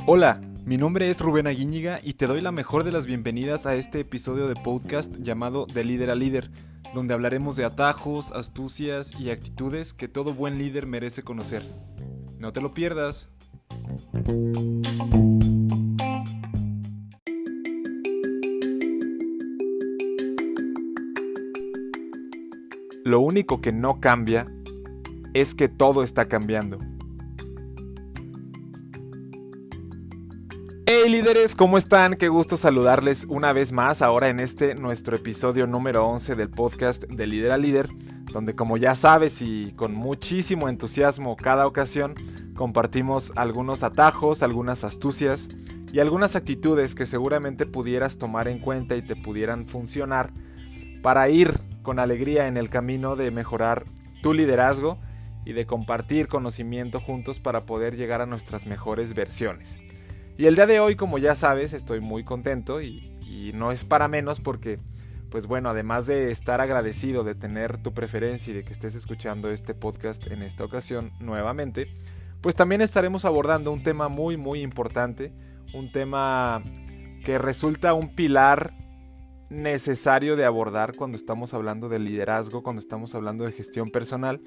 Hola, mi nombre es Rubén Aguíñiga y te doy la mejor de las bienvenidas a este episodio de podcast llamado De Líder a Líder, donde hablaremos de atajos, astucias y actitudes que todo buen líder merece conocer. No te lo pierdas. Lo único que no cambia es que todo está cambiando. Hey líderes, ¿cómo están? Qué gusto saludarles una vez más ahora en nuestro episodio número 11 del podcast de Líder a Líder, donde como ya sabes y con muchísimo entusiasmo cada ocasión compartimos algunos atajos, algunas astucias y algunas actitudes que seguramente pudieras tomar en cuenta y te pudieran funcionar para ir con alegría en el camino de mejorar tu liderazgo y de compartir conocimiento juntos para poder llegar a nuestras mejores versiones. Y el día de hoy, como ya sabes, estoy muy contento y no es para menos porque, pues bueno, además de estar agradecido de tener tu preferencia y de que estés escuchando este podcast en esta ocasión nuevamente, pues también estaremos abordando un tema muy importante, un tema que resulta un pilar necesario de abordar cuando estamos hablando de liderazgo, cuando estamos hablando de gestión personal,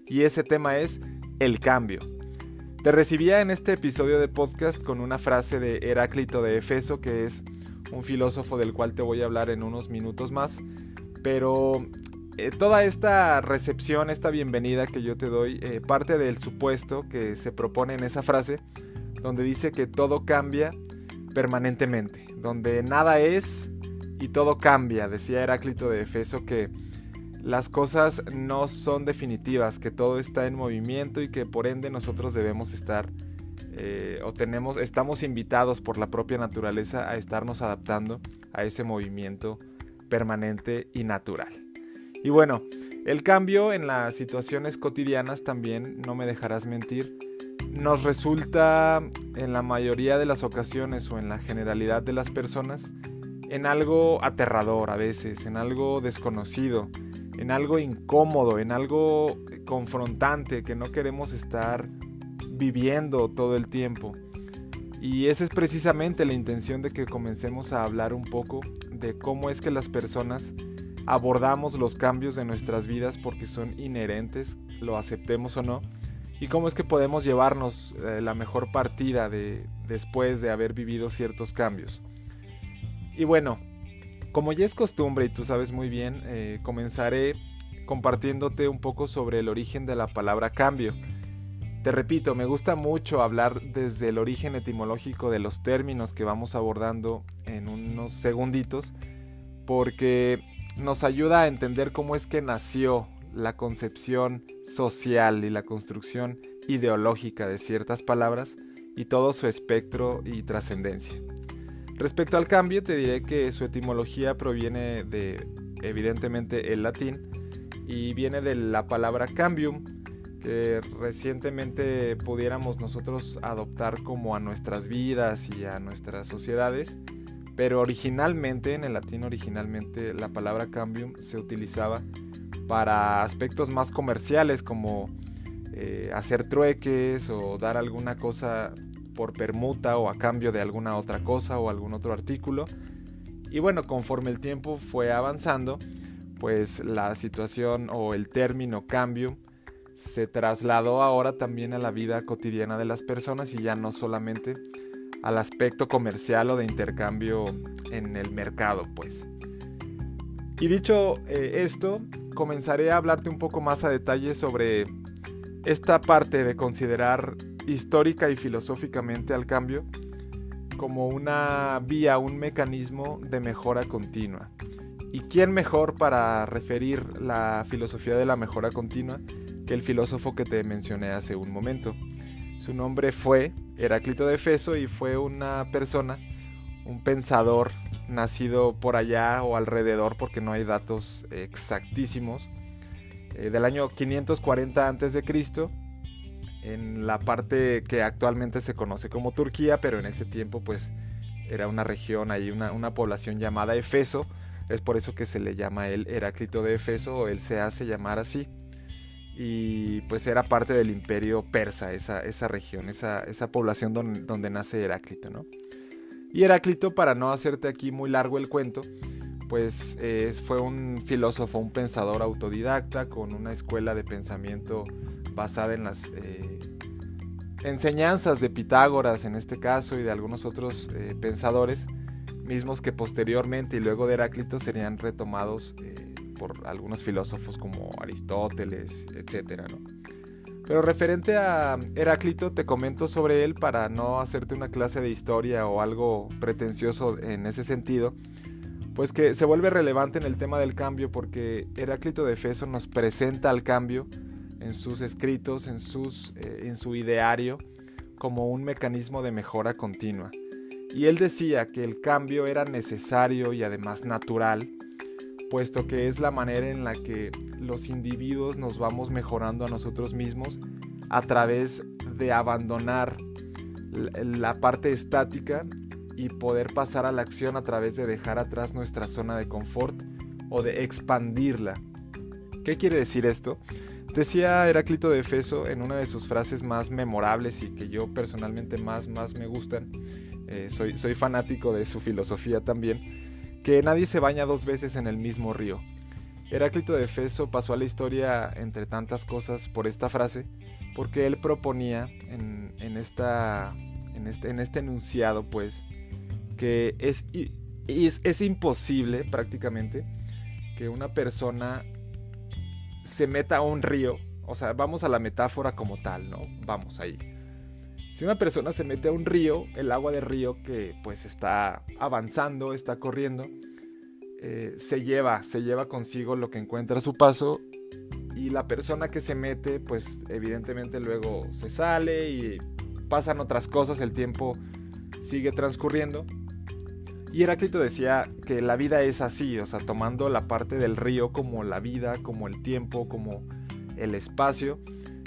y ese tema es el cambio. Te recibía en este episodio de podcast con una frase de Heráclito de Éfeso, que es un filósofo del cual te voy a hablar en unos minutos más, pero toda esta recepción, esta bienvenida que yo te doy, parte del supuesto que se propone en esa frase, donde dice que todo cambia permanentemente, donde nada es y todo cambia. Decía Heráclito de Éfeso que las cosas no son definitivas, que todo está en movimiento y que por ende nosotros debemos estar estamos invitados por la propia naturaleza a estarnos adaptando a ese movimiento permanente y natural. Y bueno, el cambio en las situaciones cotidianas también, no me dejarás mentir, nos resulta en la mayoría de las ocasiones o en la generalidad de las personas en algo aterrador a veces, en algo desconocido, en algo incómodo, en algo confrontante que no queremos estar viviendo todo el tiempo. Y esa es precisamente la intención de que comencemos a hablar un poco de cómo es que las personas abordamos los cambios de nuestras vidas porque son inherentes, lo aceptemos o no, y cómo es que podemos llevarnos la mejor partida después de haber vivido ciertos cambios. Y bueno, como ya es costumbre y tú sabes muy bien, comenzaré compartiéndote un poco sobre el origen de la palabra cambio. Te repito, me gusta mucho hablar desde el origen etimológico de los términos que vamos abordando en unos segunditos, porque nos ayuda a entender cómo es que nació la concepción social y la construcción ideológica de ciertas palabras y todo su espectro y trascendencia. Respecto al cambio, te diré que su etimología proviene de, evidentemente, el latín y viene de la palabra cambium, que recientemente pudiéramos nosotros adoptar como a nuestras vidas y a nuestras sociedades, pero originalmente, en el latín la palabra cambium se utilizaba para aspectos más comerciales como hacer trueques o dar alguna cosa por permuta o a cambio de alguna otra cosa o algún otro artículo. Y bueno, conforme el tiempo fue avanzando, pues la situación o el término cambio se trasladó ahora también a la vida cotidiana de las personas y ya no solamente al aspecto comercial o de intercambio en el mercado, pues. Y dicho esto, comenzaré a hablarte un poco más a detalle sobre esta parte de considerar histórica y filosóficamente al cambio como una vía, un mecanismo de mejora continua. ¿Y quién mejor para referir la filosofía de la mejora continua que el filósofo que te mencioné hace un momento? Su nombre fue Heráclito de Éfeso y fue una persona, un pensador nacido por allá o alrededor, porque no hay datos exactísimos, del año 540 a.C., en la parte que actualmente se conoce como Turquía, pero en ese tiempo pues era una región, ahí una población llamada Éfeso. Es por eso que se le llama el Heráclito de Éfeso, o él se hace llamar así. y pues era parte del imperio persa, esa región, esa población donde nace Heráclito, ¿no? Y Heráclito, para no hacerte aquí muy largo el cuento, pues fue un filósofo, un pensador autodidacta con una escuela de pensamiento basada en las enseñanzas de Pitágoras en este caso y de algunos otros pensadores, mismos que posteriormente y luego de Heráclito serían retomados por algunos filósofos como Aristóteles, etcétera, ¿no? Pero referente a Heráclito, te comento sobre él para no hacerte una clase de historia o algo pretencioso en ese sentido, pues que se vuelve relevante en el tema del cambio porque Heráclito de Éfeso nos presenta al cambio en sus escritos, en su ideario, como un mecanismo de mejora continua. Y él decía que el cambio era necesario y además natural, puesto que es la manera en la que los individuos nos vamos mejorando a nosotros mismos a través de abandonar la parte estática y poder pasar a la acción a través de dejar atrás nuestra zona de confort o de expandirla. ¿Qué quiere decir esto? Decía Heráclito de Éfeso en una de sus frases más memorables y que yo personalmente más me gustan, soy fanático de su filosofía también, que nadie se baña dos veces en el mismo río. Heráclito de Éfeso pasó a la historia, entre tantas cosas, por esta frase, porque él proponía en este enunciado, pues, que es imposible prácticamente que una persona se meta a un río. O sea, vamos a la metáfora como tal, ¿no? Vamos ahí. Si una persona se mete a un río, el agua del río que pues está avanzando, está corriendo, se lleva consigo lo que encuentra a su paso, y la persona que se mete pues evidentemente luego se sale y pasan otras cosas, el tiempo sigue transcurriendo. Y Heráclito decía que la vida es así, o sea, tomando la parte del río como la vida, como el tiempo, como el espacio,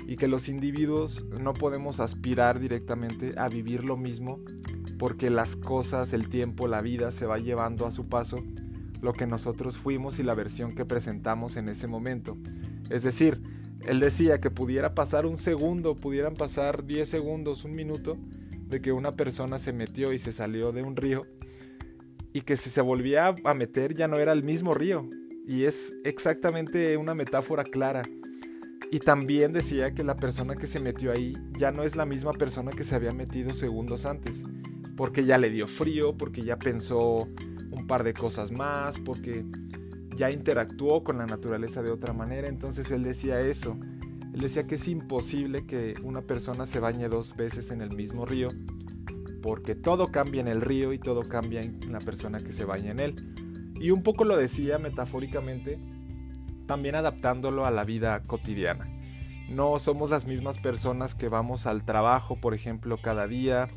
y que los individuos no podemos aspirar directamente a vivir lo mismo porque las cosas, el tiempo, la vida se va llevando a su paso lo que nosotros fuimos y la versión que presentamos en ese momento. Es decir, él decía que pudiera pasar un segundo, pudieran pasar 10 segundos, un minuto, de que una persona se metió y se salió de un río, y que si se volvía a meter ya no era el mismo río. Y es exactamente una metáfora clara. Y también decía que la persona que se metió ahí ya no es la misma persona que se había metido segundos antes, porque ya le dio frío, porque ya pensó un par de cosas más, porque ya interactuó con la naturaleza de otra manera. Entonces él decía eso. Él decía que es imposible que una persona se bañe dos veces en el mismo río, porque todo cambia en el río y todo cambia en la persona que se baña en él. Y un poco lo decía metafóricamente, también adaptándolo a la vida cotidiana. No somos las mismas personas que vamos al trabajo, por ejemplo, cada día.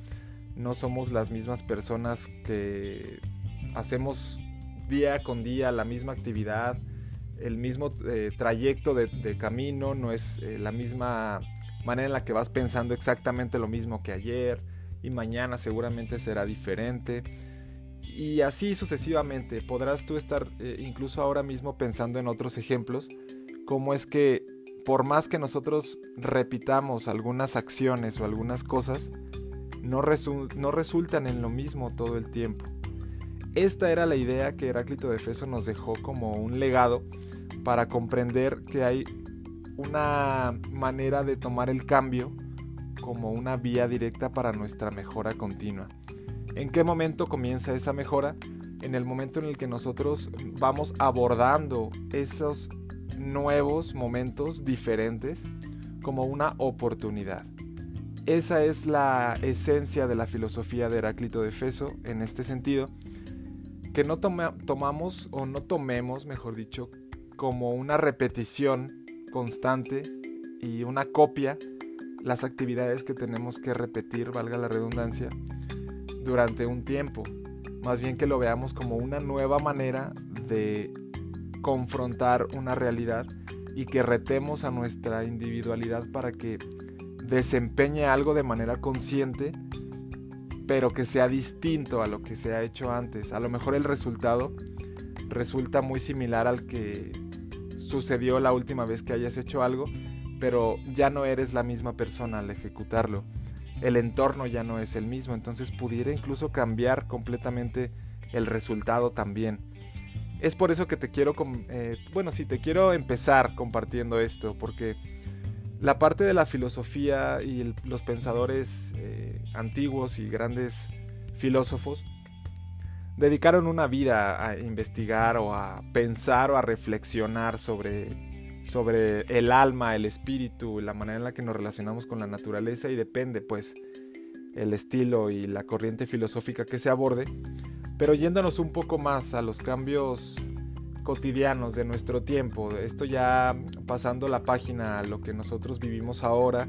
No somos las mismas personas que hacemos día con día la misma actividad, el mismo trayecto de camino. No es la misma manera en la que vas pensando exactamente lo mismo que ayer, y mañana seguramente será diferente. Y así sucesivamente. Podrás tú estar incluso ahora mismo pensando en otros ejemplos, como es que por más que nosotros repitamos algunas acciones o algunas cosas, no resultan en lo mismo todo el tiempo. Esta era la idea que Heráclito de Éfeso nos dejó como un legado para comprender que hay una manera de tomar el cambio como una vía directa para nuestra mejora continua. ¿En qué momento comienza esa mejora? En el momento en el que nosotros vamos abordando esos nuevos momentos diferentes como una oportunidad. Esa es la esencia de la filosofía de Heráclito de Éfeso en este sentido, que no tomamos o no tomemos, mejor dicho, como una repetición constante y una copia las actividades que tenemos que repetir, valga la redundancia, durante un tiempo. Más bien que lo veamos como una nueva manera de confrontar una realidad y que retemos a nuestra individualidad para que desempeñe algo de manera consciente, pero que sea distinto a lo que se ha hecho antes. A lo mejor el resultado resulta muy similar al que sucedió la última vez que hayas hecho algo, pero ya no eres la misma persona al ejecutarlo. El entorno ya no es el mismo, entonces pudiera incluso cambiar completamente el resultado también. Es por eso que te quiero empezar compartiendo esto, porque la parte de la filosofía y los pensadores antiguos y grandes filósofos dedicaron una vida a investigar o a pensar o a reflexionar sobre el alma, el espíritu, la manera en la que nos relacionamos con la naturaleza, y depende pues el estilo y la corriente filosófica que se aborde. Pero yéndonos un poco más a los cambios cotidianos de nuestro tiempo, esto ya pasando la página a lo que nosotros vivimos ahora,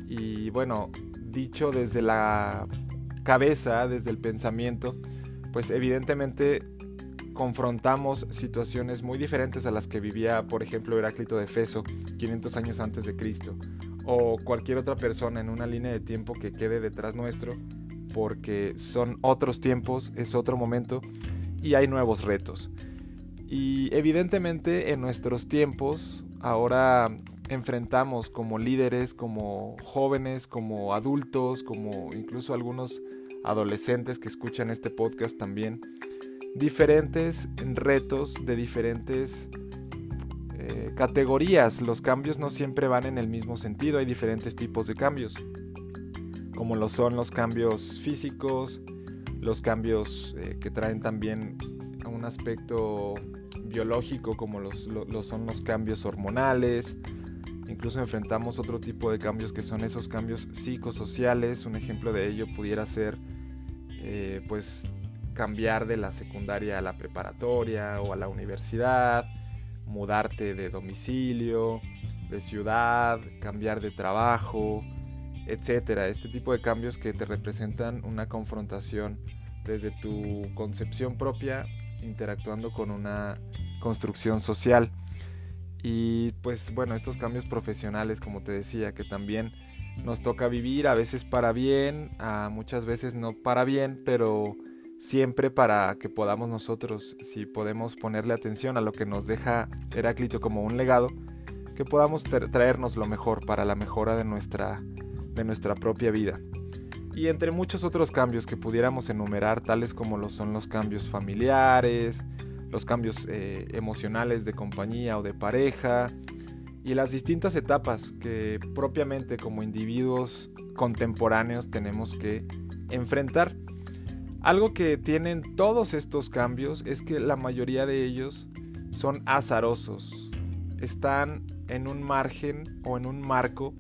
y bueno, dicho desde la cabeza, desde el pensamiento, pues evidentemente confrontamos situaciones muy diferentes a las que vivía, por ejemplo, Heráclito de Éfeso 500 años antes de Cristo, o cualquier otra persona en una línea de tiempo que quede detrás nuestro, porque son otros tiempos, es otro momento y hay nuevos retos. Y evidentemente en nuestros tiempos ahora enfrentamos como líderes, como jóvenes, como adultos, como incluso algunos adolescentes que escuchan este podcast también, diferentes retos de diferentes categorías. Los cambios no siempre van en el mismo sentido, hay diferentes tipos de cambios, como lo son los cambios físicos, los cambios que traen también un aspecto biológico, como lo son los cambios hormonales. Incluso enfrentamos otro tipo de cambios que son esos cambios psicosociales. Un ejemplo de ello pudiera ser pues cambiar de la secundaria a la preparatoria o a la universidad, mudarte de domicilio, de ciudad, cambiar de trabajo, etcétera. Este tipo de cambios que te representan una confrontación desde tu concepción propia, interactuando con una construcción social. Y pues bueno, estos cambios profesionales, como te decía, que también nos toca vivir, a veces para bien, muchas veces no para bien, pero siempre para que podamos nosotros, si podemos ponerle atención a lo que nos deja Heráclito como un legado, que podamos traernos lo mejor para la mejora de nuestra propia vida. Y entre muchos otros cambios que pudiéramos enumerar, tales como lo son los cambios familiares, los cambios emocionales de compañía o de pareja, y las distintas etapas que propiamente como individuos contemporáneos tenemos que enfrentar. Algo que tienen todos estos cambios es que la mayoría de ellos son azarosos, están en un margen o en un marco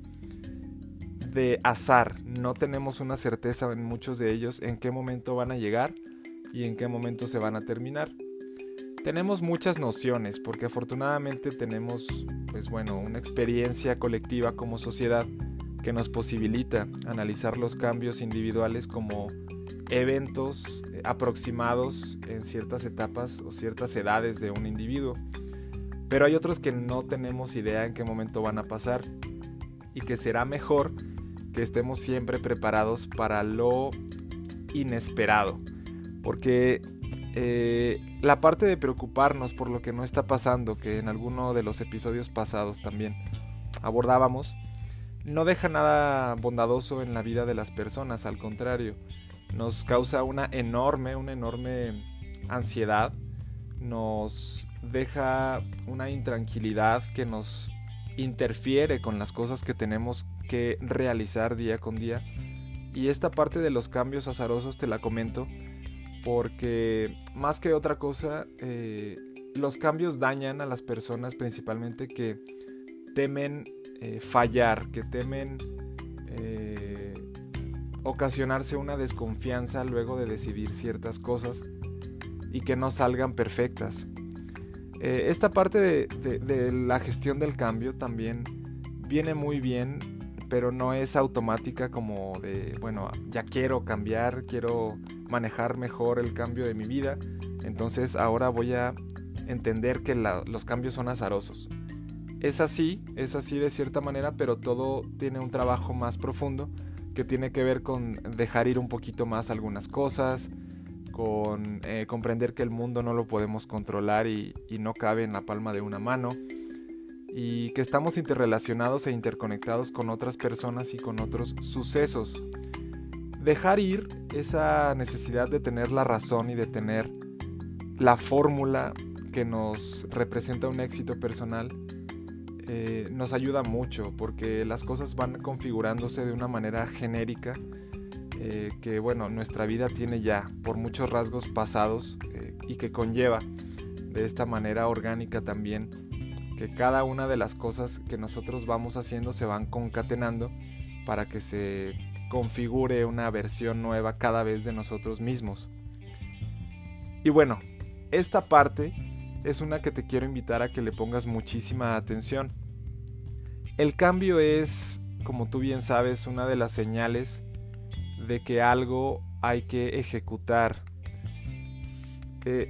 de azar. No tenemos una certeza en muchos de ellos en qué momento van a llegar y en qué momento se van a terminar. Tenemos muchas nociones porque afortunadamente tenemos una experiencia colectiva como sociedad que nos posibilita analizar los cambios individuales como eventos aproximados en ciertas etapas o ciertas edades de un individuo. Pero hay otros que no tenemos idea en qué momento van a pasar, y que será mejor que estemos siempre preparados para lo inesperado, porque la parte de preocuparnos por lo que no está pasando, que en alguno de los episodios pasados también abordábamos, no deja nada bondadoso en la vida de las personas. Al contrario, nos causa una enorme ansiedad, nos deja una intranquilidad que nos interfiere con las cosas que tenemos que realizar día con día. Y esta parte de los cambios azarosos te la comento porque más que otra cosa, los cambios dañan a las personas principalmente que temen fallar, que temen ocasionarse una desconfianza luego de decidir ciertas cosas y que no salgan perfectas. Esta parte de la gestión del cambio también viene muy bien, pero no es automática, como de, ya quiero cambiar, quiero manejar mejor el cambio de mi vida, entonces ahora voy a entender que los cambios son azarosos. Es así de cierta manera, pero todo tiene un trabajo más profundo que tiene que ver con dejar ir un poquito más algunas cosas, con comprender que el mundo no lo podemos controlar y no cabe en la palma de una mano, y que estamos interrelacionados e interconectados con otras personas y con otros sucesos. Dejar ir esa necesidad de tener la razón y de tener la fórmula que nos representa un éxito personal nos ayuda mucho, porque las cosas van configurándose de una manera genérica que bueno, nuestra vida tiene ya por muchos rasgos pasados y que conlleva de esta manera orgánica también que cada una de las cosas que nosotros vamos haciendo se van concatenando para que se configure una versión nueva cada vez de nosotros mismos. Y bueno, esta parte es una que te quiero invitar a que le pongas muchísima atención. El cambio es, como tú bien sabes, una de las señales de que algo hay que ejecutar.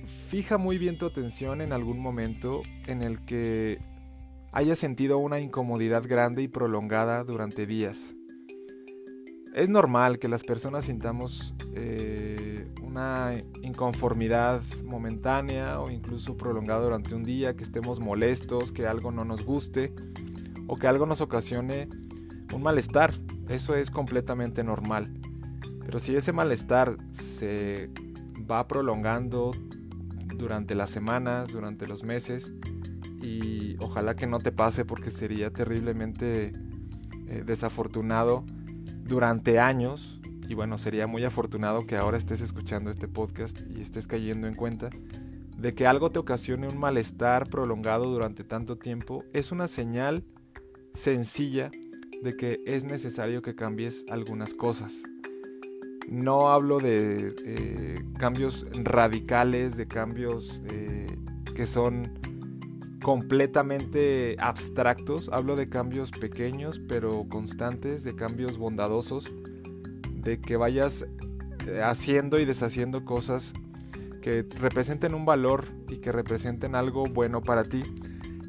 Fija muy bien tu atención en algún momento en el que hayas sentido una incomodidad grande y prolongada durante días. Es normal que las personas sintamos una inconformidad momentánea o incluso prolongada durante un día, que estemos molestos, que algo no nos guste o que algo nos ocasione un malestar. Eso es completamente normal. Pero si ese malestar se va prolongando durante las semanas, durante los meses, y ojalá que no te pase porque sería terriblemente desafortunado durante años, y bueno, sería muy afortunado que ahora estés escuchando este podcast y estés cayendo en cuenta de que algo te ocasione un malestar prolongado durante tanto tiempo. Es una señal sencilla de que es necesario que cambies algunas cosas. No hablo de cambios radicales, de cambios que son completamente abstractos. Hablo de cambios pequeños pero constantes, de cambios bondadosos, de que vayas haciendo y deshaciendo cosas que representen un valor y que representen algo bueno para ti,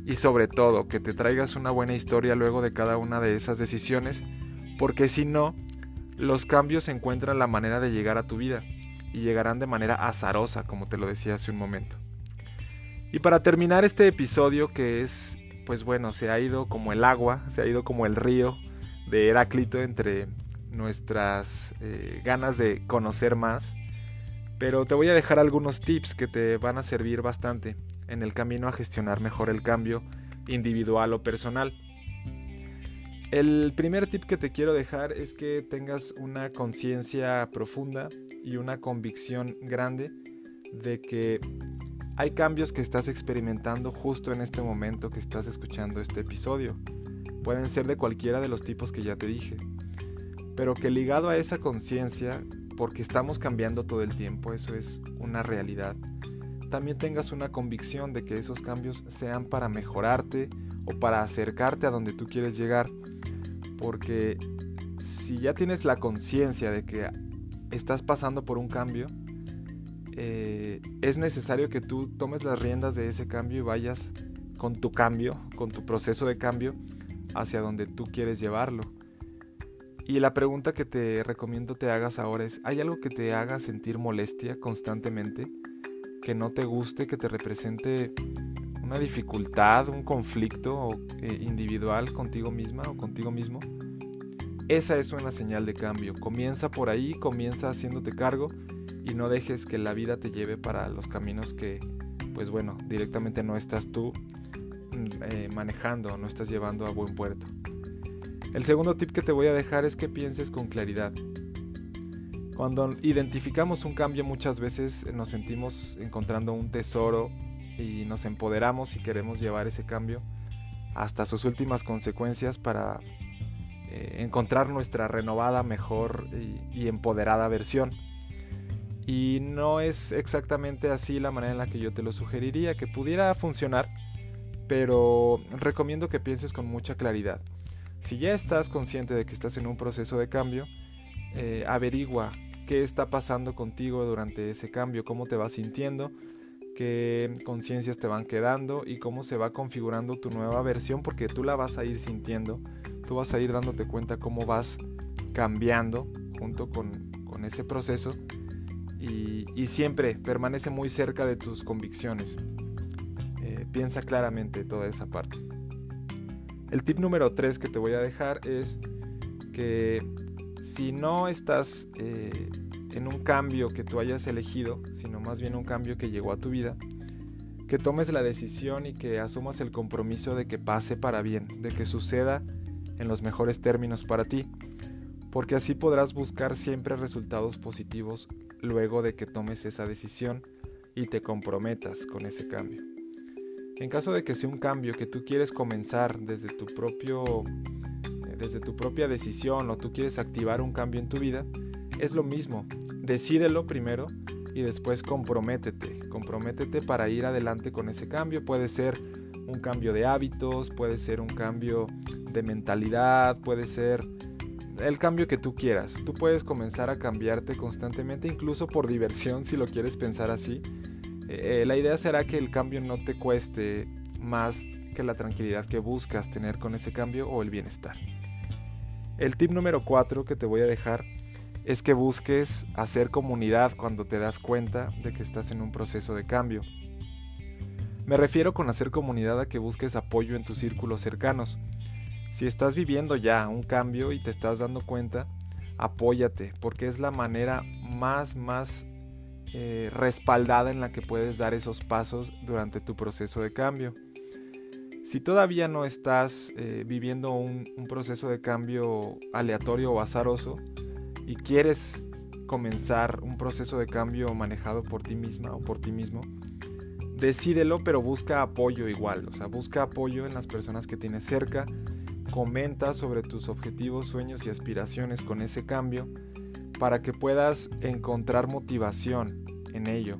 y sobre todo que te traigas una buena historia luego de cada una de esas decisiones, porque si no, los cambios encuentran la manera de llegar a tu vida y llegarán de manera azarosa, como te lo decía hace un momento. Y para terminar este episodio, que es, pues bueno, se ha ido como el agua, se ha ido como el río de Heráclito entre nuestras ganas de conocer más, pero te voy a dejar algunos tips que te van a servir bastante en el camino a gestionar mejor el cambio individual o personal. El primer tip que te quiero dejar es que tengas una conciencia profunda y una convicción grande de que hay cambios que estás experimentando justo en este momento que estás escuchando este episodio. Pueden ser de cualquiera de los tipos que ya te dije, pero que ligado a esa conciencia, porque estamos cambiando todo el tiempo, eso es una realidad, también tengas una convicción de que esos cambios sean para mejorarte o para acercarte a donde tú quieres llegar. Porque si ya tienes la conciencia de que estás pasando por un cambio, es necesario que tú tomes las riendas de ese cambio y vayas con tu cambio, con tu proceso de cambio hacia donde tú quieres llevarlo. Y la pregunta que te recomiendo te hagas ahora es: ¿hay algo que te haga sentir molestia constantemente? ¿Que no te guste, que te represente una dificultad, un conflicto individual contigo misma o contigo mismo? Esa es una señal de cambio. Comienza por ahí, comienza haciéndote cargo y no dejes que la vida te lleve para los caminos que, pues bueno, directamente no estás tú manejando, no estás llevando a buen puerto. El segundo tip que te voy a dejar es que pienses con claridad. Cuando identificamos un cambio, muchas veces nos sentimos encontrando un tesoro y nos empoderamos y queremos llevar ese cambio hasta sus últimas consecuencias para encontrar nuestra renovada, mejor y empoderada versión. Y no es exactamente así la manera en la que yo te lo sugeriría, que pudiera funcionar, pero recomiendo que pienses con mucha claridad. Si ya estás consciente de que estás en un proceso de cambio, averigua qué está pasando contigo durante ese cambio, cómo te vas sintiendo, qué conciencias te van quedando y cómo se va configurando tu nueva versión, porque tú la vas a ir sintiendo, tú vas a ir dándote cuenta cómo vas cambiando junto con ese proceso, y siempre permanece muy cerca de tus convicciones. Piensa claramente toda esa parte. El tip número 3 que te voy a dejar es que si no estás en un cambio que tú hayas elegido, sino más bien un cambio que llegó a tu vida, que tomes la decisión y que asumas el compromiso de que pase para bien, de que suceda en los mejores términos para ti, porque así podrás buscar siempre resultados positivos luego de que tomes esa decisión y te comprometas con ese cambio. En caso de que sea un cambio que tú quieres comenzar desde tu propia decisión o tú quieres activar un cambio en tu vida, es lo mismo. Decídelo primero y después comprométete para ir adelante con ese cambio. Puede ser un cambio de hábitos, puede ser un cambio de mentalidad, puede ser el cambio que tú quieras. Tú puedes comenzar a cambiarte constantemente, incluso por diversión, si lo quieres pensar así. La idea será que el cambio no te cueste más que la tranquilidad que buscas tener con ese cambio o el bienestar. El tip número 4 que te voy a dejar es que busques hacer comunidad cuando te das cuenta de que estás en un proceso de cambio. Me refiero con hacer comunidad a que busques apoyo en tus círculos cercanos. Si estás viviendo ya un cambio y te estás dando cuenta, apóyate, porque es la manera más respaldada en la que puedes dar esos pasos durante tu proceso de cambio. Si todavía no estás viviendo un proceso de cambio aleatorio o azaroso y quieres comenzar un proceso de cambio manejado por ti misma o por ti mismo, decídelo, pero busca apoyo igual, busca apoyo en las personas que tienes cerca, comenta sobre tus objetivos, sueños y aspiraciones con ese cambio para que puedas encontrar motivación en ello.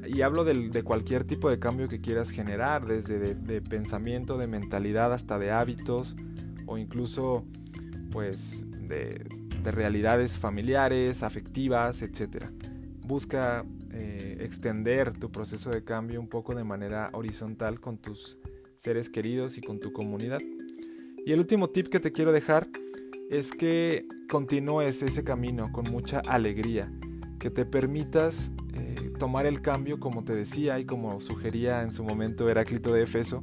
Y hablo de cualquier tipo de cambio que quieras generar, desde de pensamiento, de mentalidad, hasta de hábitos o incluso pues de realidades familiares, afectivas, etc. Busca extender tu proceso de cambio un poco de manera horizontal con tus seres queridos y con tu comunidad. Y el último tip que te quiero dejar es que continúes ese camino con mucha alegría, que te permitas tomar el cambio, como te decía y como sugería en su momento Heráclito de Éfeso,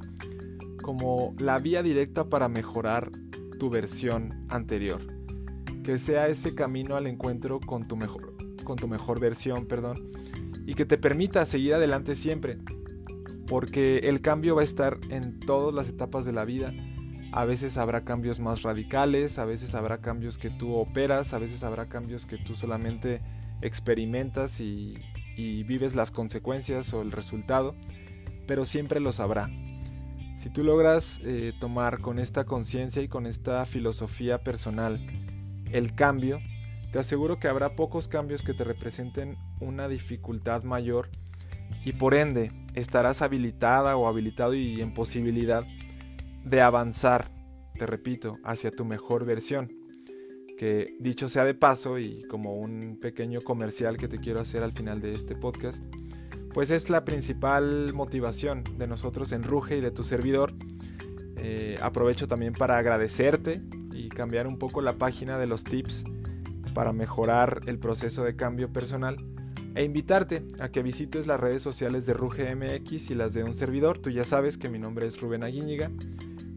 como la vía directa para mejorar tu versión anterior, que sea ese camino al encuentro con tu mejor versión, y que te permita seguir adelante siempre, porque el cambio va a estar en todas las etapas de la vida. A veces habrá cambios más radicales, a veces habrá cambios que tú operas, a veces habrá cambios que tú solamente experimentas y vives las consecuencias o el resultado, pero siempre los habrá. Si tú logras tomar con esta conciencia y con esta filosofía personal el cambio, te aseguro que habrá pocos cambios que te representen una dificultad mayor y por ende estarás habilitada o habilitado y en posibilidad de avanzar, te repito, hacia tu mejor versión, que dicho sea de paso y como un pequeño comercial que te quiero hacer al final de este podcast, pues es la principal motivación de nosotros en Ruge y de tu servidor. Aprovecho también para agradecerte y cambiar un poco la página de los tips para mejorar el proceso de cambio personal e invitarte a que visites las redes sociales de Ruge MX y las de un servidor. Tú ya sabes que mi nombre es Rubén Aguíñiga.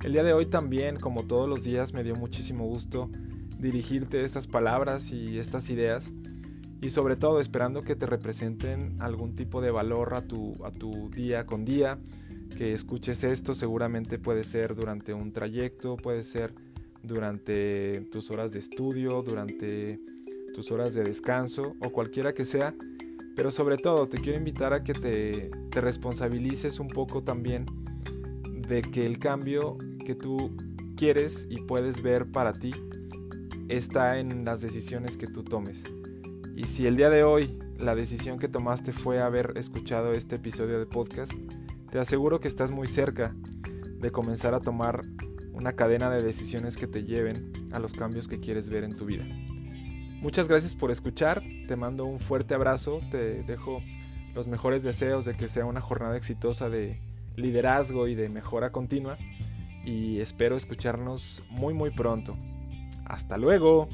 El día de hoy también, como todos los días, me dio muchísimo gusto dirigirte estas palabras y estas ideas, y sobre todo esperando que te representen algún tipo de valor a tu día con día, que escuches esto. Seguramente puede ser durante un trayecto, puede ser durante tus horas de estudio, durante tus horas de descanso o cualquiera que sea, pero sobre todo te quiero invitar a que te responsabilices un poco también de que el cambio que tú quieres y puedes ver para ti está en las decisiones que tú tomes. Y si el día de hoy la decisión que tomaste fue haber escuchado este episodio de podcast, te aseguro que estás muy cerca de comenzar a tomar una cadena de decisiones que te lleven a los cambios que quieres ver en tu vida. Muchas gracias por escuchar, te mando un fuerte abrazo, te dejo los mejores deseos de que sea una jornada exitosa de liderazgo y de mejora continua, y espero escucharnos muy pronto. ¡Hasta luego!